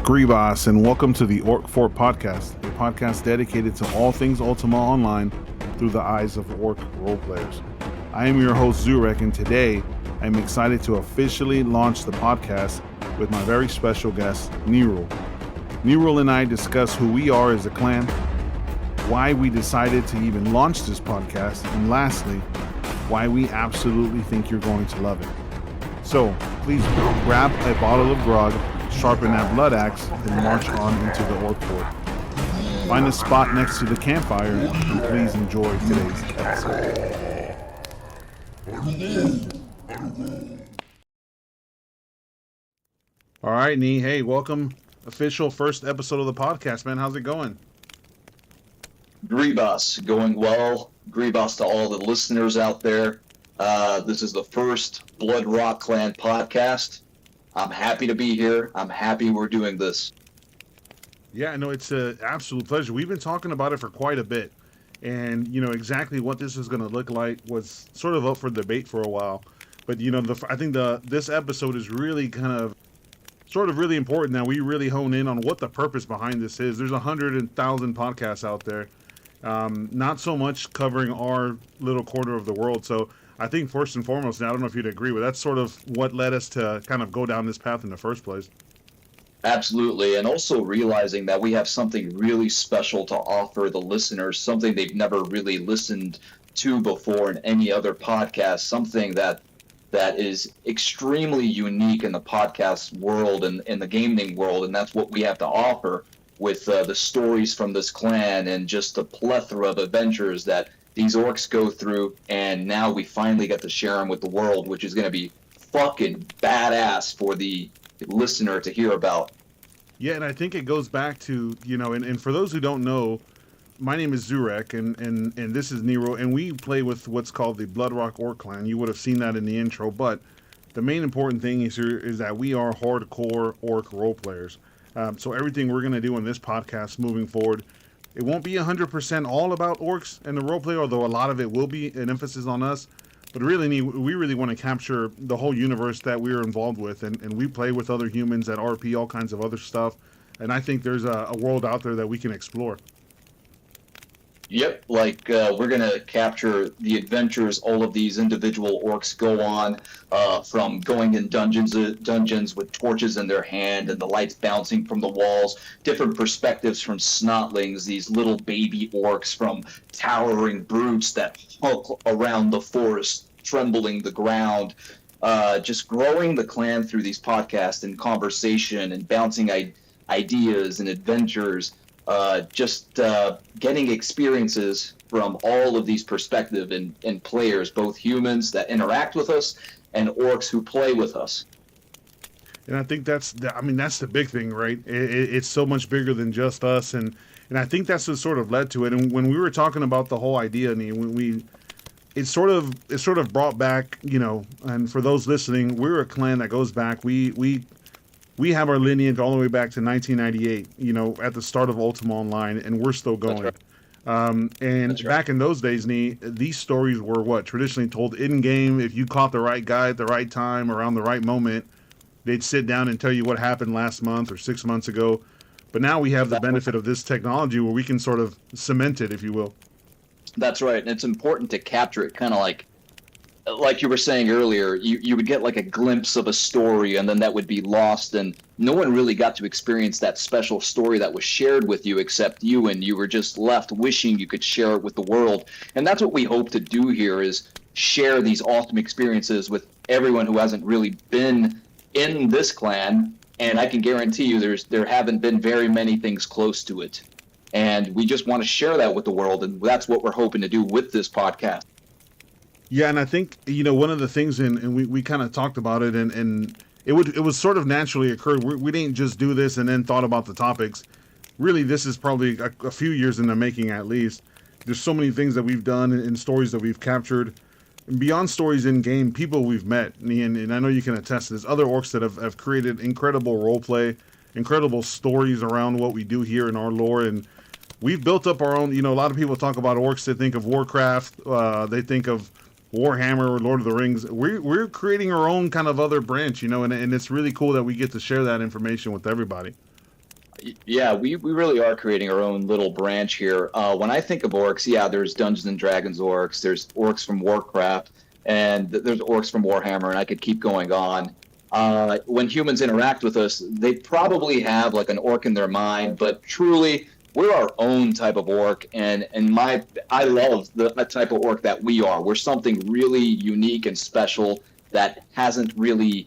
Grievous, and welcome to the Orc Fort Podcast, a podcast dedicated to all things Ultima Online through the eyes of Orc roleplayers. I am your host, Xu'rek, and today I'm excited to officially launch the podcast with my very special guest, Nero. Nero and I discuss who we are as a clan, why we decided to even launch this podcast, and lastly, why we absolutely think you're going to love it. So, please grab a bottle of grog, sharpen that blood axe, and march on into the Orc Fort. Find a spot next to the campfire, and please enjoy today's episode. All right, Nee. Hey, welcome. Official first episode of the podcast, man. How's it going? Grievous, going well. Grievous to all the listeners out there. This is the first Blood Rock Clan podcast. I'm happy to be here. I'm happy we're doing this. Yeah, no, it's an absolute pleasure. We've been talking about it for quite a bit. And, you know, exactly what this is going to look like was sort of up for debate for a while. But, you know, I think this episode is really sort of really important that we really hone in on what the purpose behind this is. There's 100,000 podcasts out there, not so much covering our little corner of the world. So I think first and foremost, and I don't know if you'd agree with that's sort of what led us to kind of go down this path in the first place. Absolutely, and also realizing that we have something really special to offer the listeners, something they've never really listened to before in any other podcast, something that is extremely unique in the podcast world and in the gaming world, and that's what we have to offer with the stories from this clan and just the plethora of adventures that these orcs go through, and now we finally get to share them with the world, which is going to be fucking badass for the listener to hear about. Yeah, and I think it goes back to, you know, and for those who don't know, my name is Xu'rek, and this is Nero, and we play with what's called the Blood Rock Orc Clan. You would have seen that in the intro, but the main important thing is that we are hardcore orc role players. So everything we're going to do in this podcast moving forward, it won't be 100% all about orcs and the roleplay, although a lot of it will be an emphasis on us. But really, we really want to capture the whole universe that we're involved with, and we play with other humans at RP, all kinds of other stuff. And I think there's a world out there that we can explore. Yep, we're going to capture the adventures all of these individual orcs go on, from going in dungeons with torches in their hand and the lights bouncing from the walls, different perspectives from snotlings, these little baby orcs, from towering brutes that hulk around the forest, trembling the ground, just growing the clan through these podcasts and conversation and bouncing ideas and adventures. Getting experiences from all of these perspectives and players, both humans that interact with us and orcs who play with us. And I think that's the big thing, right? It's so much bigger than just us, and I think that's what sort of led to it. And when we were talking about the whole idea, it sort of brought back, you know. And for those listening, we're a clan that goes back. We have our lineage all the way back to 1998, you know, at the start of Ultima Online, and we're still going. That's right. Back in those days, these stories were traditionally told in-game. If you caught the right guy at the right time, around the right moment, they'd sit down and tell you what happened last month or 6 months ago. But now we have the benefit of this technology where we can sort of cement it, if you will. That's right, and it's important to capture it kind of like you were saying earlier, you would get like a glimpse of a story and then that would be lost, and no one really got to experience that special story that was shared with you except you, and you were just left wishing you could share it with the world. And that's what we hope to do here, is share these awesome experiences with everyone who hasn't really been in this clan, and I can guarantee you there haven't been very many things close to it. And we just want to share that with the world, and that's what we're hoping to do with this podcast. Yeah, and I think, you know, one of the things, and we kind of talked about it, and it was sort of naturally occurred. We didn't just do this and then thought about the topics. Really, this is probably a few years in the making at least. There's so many things that we've done and stories that we've captured. And beyond stories in game, people we've met, and I know you can attest to this, other orcs that have created incredible roleplay, incredible stories around what we do here in our lore, and we've built up our own. You know, a lot of people talk about orcs, they think of Warcraft, they think of Warhammer or Lord of the Rings. We're creating our own kind of other branch, and it's really cool that we get to share that information with everybody. Yeah, we really are creating our own little branch here. When I think of orcs, yeah, there's Dungeons and Dragons orcs, there's orcs from Warcraft, and there's orcs from Warhammer, and I could keep going on. When humans interact with us, they probably have like an orc in their mind, but truly, we're our own type of orc, and I love the type of orc that we are. We're something really unique and special that hasn't really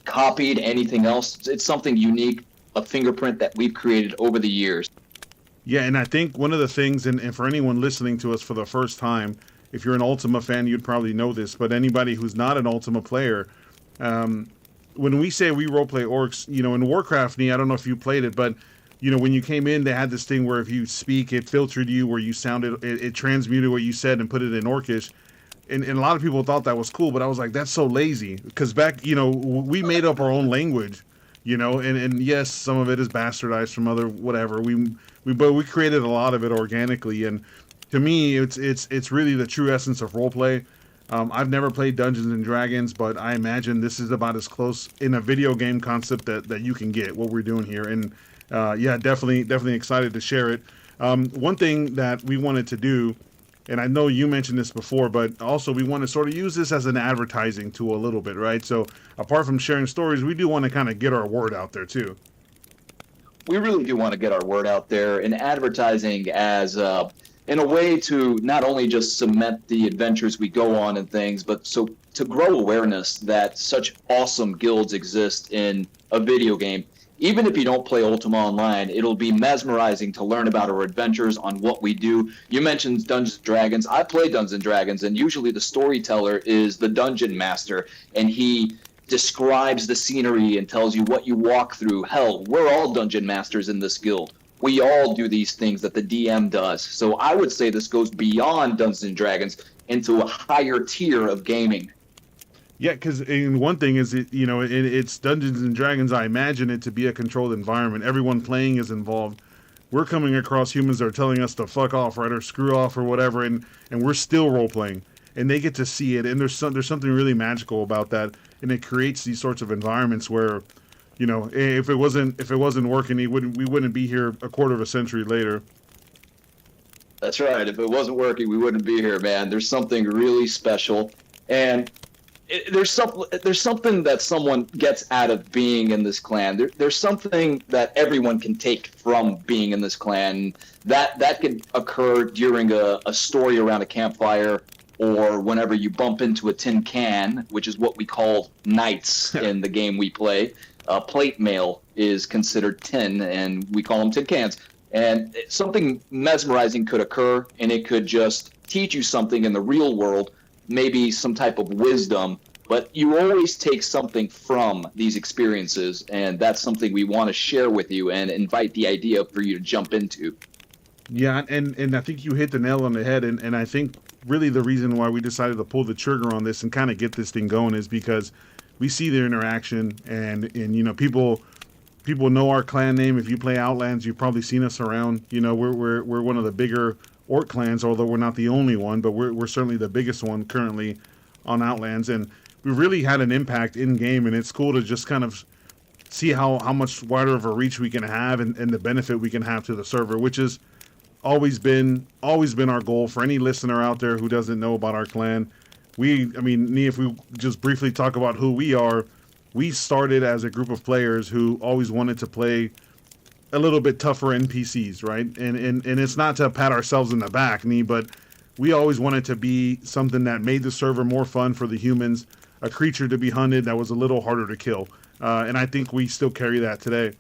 copied anything else. It's something unique, a fingerprint that we've created over the years. Yeah, and I think one of the things, and for anyone listening to us for the first time, if you're an Ultima fan, you'd probably know this, but anybody who's not an Ultima player, when we say we roleplay orcs, in Warcraft, I don't know if you played it, but when you came in, they had this thing where if you speak, it filtered you where you sounded, it transmuted what you said and put it in Orcish. And a lot of people thought that was cool, but I was like, that's so lazy. Because back, we made up our own language, and yes, some of it is bastardized from other whatever. But we created a lot of it organically. And to me, it's really the true essence of roleplay. I've never played Dungeons and Dragons, but I imagine this is about as close in a video game concept that you can get what we're doing here. And yeah, definitely excited to share it. One thing that we wanted to do, and I know you mentioned this before, but also we want to sort of use this as an advertising tool a little bit, right? So apart from sharing stories, we do want to kind of get our word out there too. We really do want to get our word out there, and advertising as in a way to not only just cement the adventures we go on and things, but so to grow awareness that such awesome guilds exist in a video game. Even if you don't play Ultima Online, it'll be mesmerizing to learn about our adventures on what we do. You mentioned Dungeons & Dragons. I play Dungeons & Dragons, and usually the storyteller is the dungeon master, and he describes the scenery and tells you what you walk through. Hell, we're all dungeon masters in this guild. We all do these things that the DM does. So I would say this goes beyond Dungeons & Dragons into a higher tier of gaming. Yeah, because one thing is, it's Dungeons and Dragons. I imagine it to be a controlled environment. Everyone playing is involved. We're coming across humans that are telling us to fuck off, right, or screw off, or whatever, and we're still role playing, and they get to see it. And there's something really magical about that, and it creates these sorts of environments where, if it wasn't working, we wouldn't be here a quarter of a century later. That's right. If it wasn't working, we wouldn't be here, man. There's something really special, and there's something that someone gets out of being in this clan. There's something that everyone can take from being in this clan. That can occur during a story around a campfire, or whenever you bump into a tin can, which is what we call knights in the game we play. Plate mail is considered tin, and we call them tin cans. And something mesmerizing could occur, and it could just teach you something in the real world, maybe some type of wisdom, but you always take something from these experiences, and that's something we want to share with you and invite the idea for you to jump into. Yeah, and I think you hit the nail on the head, and I think really the reason why we decided to pull the trigger on this and kind of get this thing going is because we see their interaction, and people know our clan name. If you play Outlands, you've probably seen us around. We're one of the bigger orc clans, although we're not the only one, but we're certainly the biggest one currently on Outlands, and we've really had an impact in game, and it's cool to just kind of see how much wider of a reach we can have and the benefit we can have to the server, which has always been our goal. For any listener out there who doesn't know about our clan, if we just briefly talk about who we are, we started as a group of players who always wanted to play a little bit tougher NPCs, right? And it's not to pat ourselves in the back, but we always wanted to be something that made the server more fun for the humans, a creature to be hunted that was a little harder to kill. And I think we still carry that today.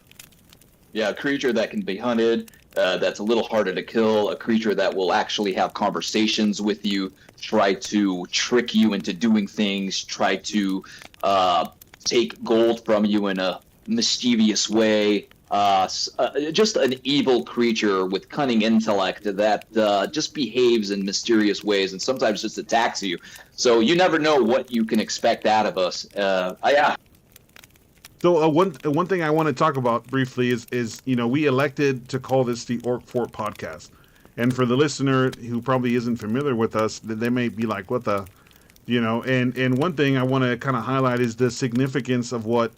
Yeah, a creature that can be hunted, that's a little harder to kill, a creature that will actually have conversations with you, try to trick you into doing things, try to take gold from you in a mischievous way. Just an evil creature with cunning intellect that just behaves in mysterious ways and sometimes just attacks you. So you never know what you can expect out of us. Yeah. So one thing I want to talk about briefly is we elected to call this the Orc Fort Podcast, And for the listener who probably isn't familiar with us, they may be like, what the, and one thing I want to kind of highlight is the significance of what,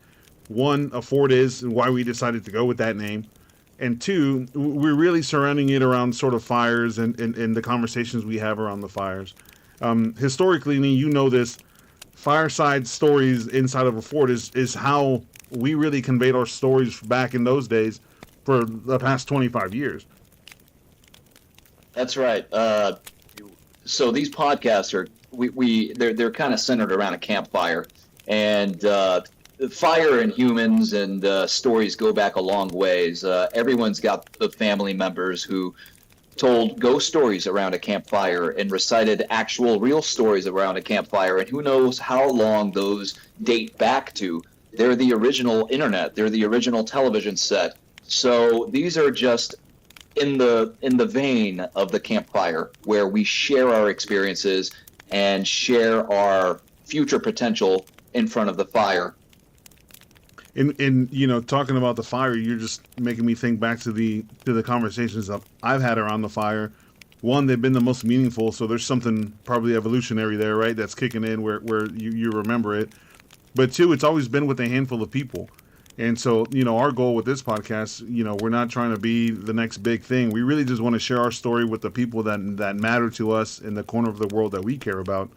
one, a fort is and why we decided to go with that name. And two, we're really surrounding it around sort of fires and the conversations we have around the fires. Historically, you know this, fireside stories inside of a fort is how we really conveyed our stories back in those days for the past 25 years. That's right. So these podcasts are they're kind of centered around a campfire, and fire and humans and stories go back a long ways. Everyone's got the family members who told ghost stories around a campfire and recited actual real stories around a campfire, and who knows how long those date back to. They're the original internet. They're the original television set. So these are just in the vein of the campfire, where we share our experiences and share our future potential in front of the fire. In talking about the fire, you're just making me think back to the conversations I've had around the fire. One, they've been the most meaningful, so there's something probably evolutionary there, right? That's kicking in where you remember it. But two, it's always been with a handful of people. And so, our goal with this podcast, we're not trying to be the next big thing. We really just want to share our story with the people that matter to us in the corner of the world that we care about,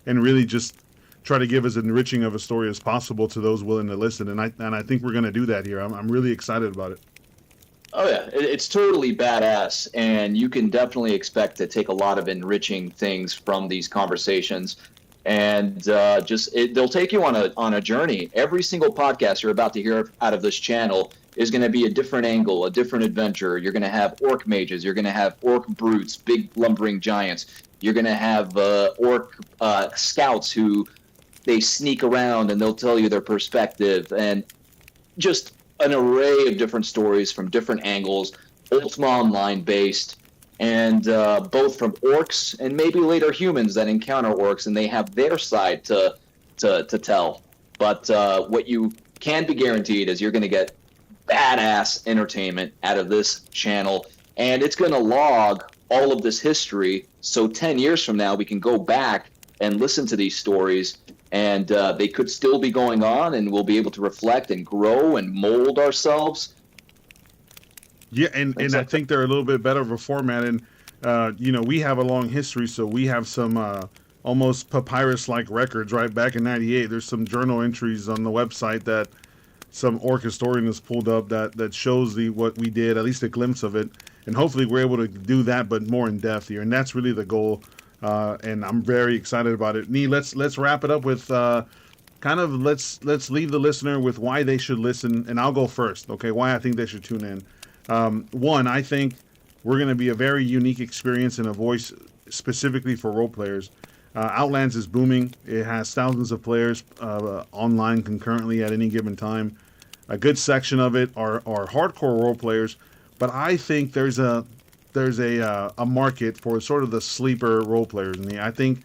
and really just try to give as enriching of a story as possible to those willing to listen. And I think we're going to do that here. I'm really excited about it. Oh yeah, it's totally badass, and you can definitely expect to take a lot of enriching things from these conversations. And they'll take you on a journey. Every single podcast you're about to hear out of this channel is going to be a different angle, a different adventure. You're going to have orc mages. You're going to have orc brutes, big lumbering giants. You're going to have orc scouts who they sneak around and they'll tell you their perspective, and just an array of different stories from different angles, Ultima Online based. And both from orcs and maybe later humans that encounter orcs, and they have their side to tell. But what you can be guaranteed is you're going to get badass entertainment out of this channel, and it's going to log all of this history. So 10 years from now, we can go back and listen to these stories, and they could still be going on, and we'll be able to reflect and grow and mold ourselves. Yeah, and I think they're a little bit better of a format. And, we have a long history, so we have some almost papyrus-like records, right? Back in 98, there's some journal entries on the website that some orc historian has pulled up that shows what we did, at least a glimpse of it. And hopefully we're able to do that, but more in depth here. And that's really the goal, and I'm very excited about it. Nee, let's wrap it up with let's leave the listener with why they should listen. And I'll go first, okay? Why I think they should tune in. One, I think we're going to be a very unique experience and a voice specifically for role players. Outlands is booming. It has thousands of players online concurrently at any given time. A good section of it are hardcore role players, but I think there's a market for sort of the sleeper role players. And I think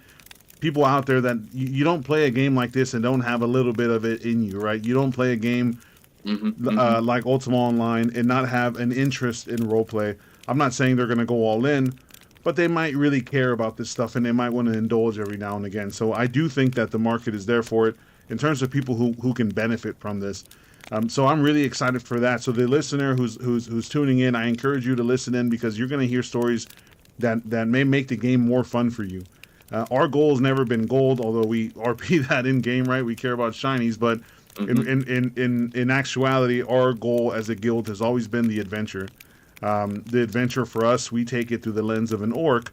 people out there that you don't play a game like this and don't have a little bit of it in you, right? You don't play a game like Ultima Online and not have an interest in roleplay. I'm not saying they're going to go all in, but they might really care about this stuff and they might want to indulge every now and again. So I do think that the market is there for it in terms of people who can benefit from this. So I'm really excited for that. So the listener who's tuning in, I encourage you to listen in, because you're going to hear stories that may make the game more fun for you. Our goal has never been gold, although we RP that in game, right? We care about shinies, but in actuality, our goal as a guild has always been the adventure. The adventure for us, we take it through the lens of an orc.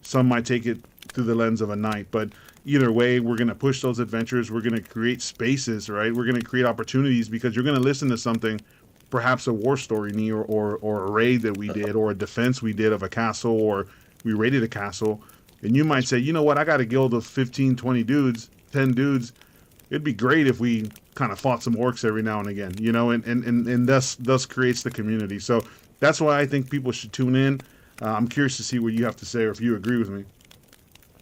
Some might take it through the lens of a knight, but either way, we're going to push those adventures. We're going to create spaces, right? We're going to create opportunities, because you're going to listen to something, perhaps a war story, or a raid that we did, or a defense we did of a castle, or we raided a castle, and you might say, you know what, I got a guild of 15, 20 dudes, 10 dudes. It'd be great if we kind of fought some orcs every now and again, and thus creates the community. So that's why I think people should tune in. I'm curious to see what you have to say, or if you agree with me.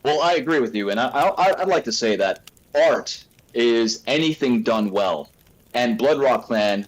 Well, I agree with you, and I'd like to say that art is anything done well, and Bloodrock Clan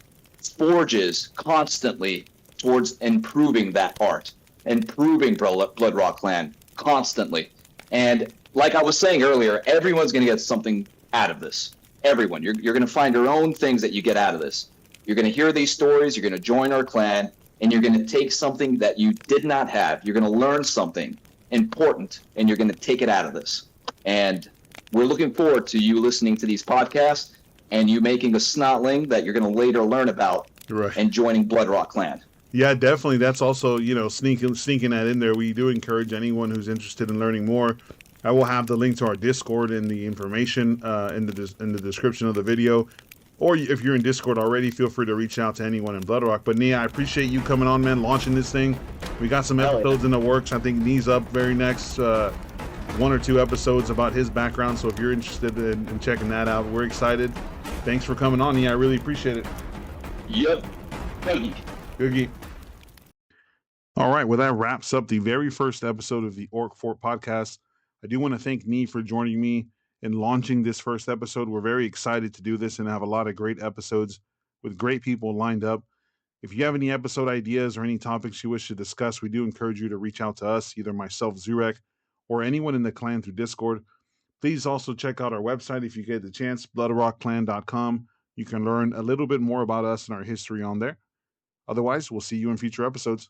forges constantly towards improving that art. improving Blood Rock Clan constantly. And like I was saying earlier, everyone's going to get something out of this. Everyone. You're going to find your own things that you get out of this. You're going to hear these stories. You're going to join our clan, and you're going to take something that you did not have. You're going to learn something important, and you're going to take it out of this. And we're looking forward to you listening to these podcasts and you making a snotling that you're going to later learn about and joining Blood Rock Clan. Yeah, definitely. That's also, sneaking that in there. We do encourage anyone who's interested in learning more. I will have the link to our Discord in the information in the description of the video. Or if you're in Discord already, feel free to reach out to anyone in Blood Rock. But Nia, I appreciate you coming on, man, launching this thing. We got some episodes in the works. I think Nia's up very next 1 or 2 episodes about his background. So if you're interested in checking that out, we're excited. Thanks for coming on, Nia. I really appreciate it. Yep. Good geek. All right, well, that wraps up the very first episode of the Orc Fort podcast. I do want to thank Nee for joining me in launching this first episode. We're very excited to do this and have a lot of great episodes with great people lined up. If you have any episode ideas or any topics you wish to discuss, we do encourage you to reach out to us, either myself, Xu'rek, or anyone in the clan through Discord. Please also check out our website if you get the chance, bloodrockclan.com. You can learn a little bit more about us and our history on there. Otherwise, we'll see you in future episodes.